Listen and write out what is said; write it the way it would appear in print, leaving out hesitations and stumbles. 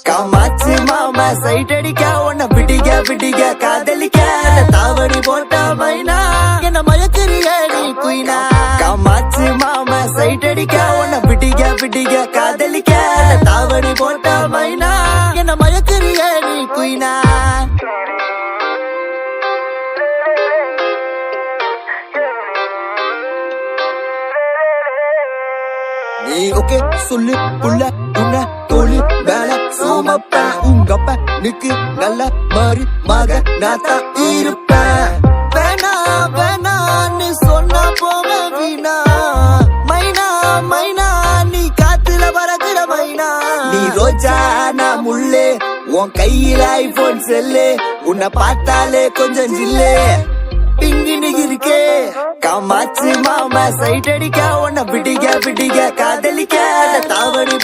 காமாச்சு மாமா சைட் அடிக்க உன்னை பிடிக்க காதலிக்க தாவணி போட்ட மைனா என்ன மயக்கிறிய நீ குயினா. காமாச்சு மாமா சைட் அடிக்க உன்னை பிடிக்க காதலிக்க தாவணி போட்ட மைனா என்ன மயக்கிறிய நீ குயினா. நீ ஓகே சொல்லு புள்ள உன்ன தோழி மேல சோமப்பேன். உங்கப்ப நிக்கு நல்ல மாறி மக நாத்தா இருப்பேன். வேணா வேணான்னு சொன்னா போக வீணா மைனா மைனா நீ காத்துல பறக்குற மைனா. நீ ரோஜா நான் முள்ளே உன் கையில ஐபோன் செல்லு உன்னை பார்த்தாலே கொஞ்சம் ஜில்லே பிங்கினு இருக்கே. காமாச்சு மாமா சைட் அடிக்க உன்னை பிடிக்க காதலிக்க தாவணி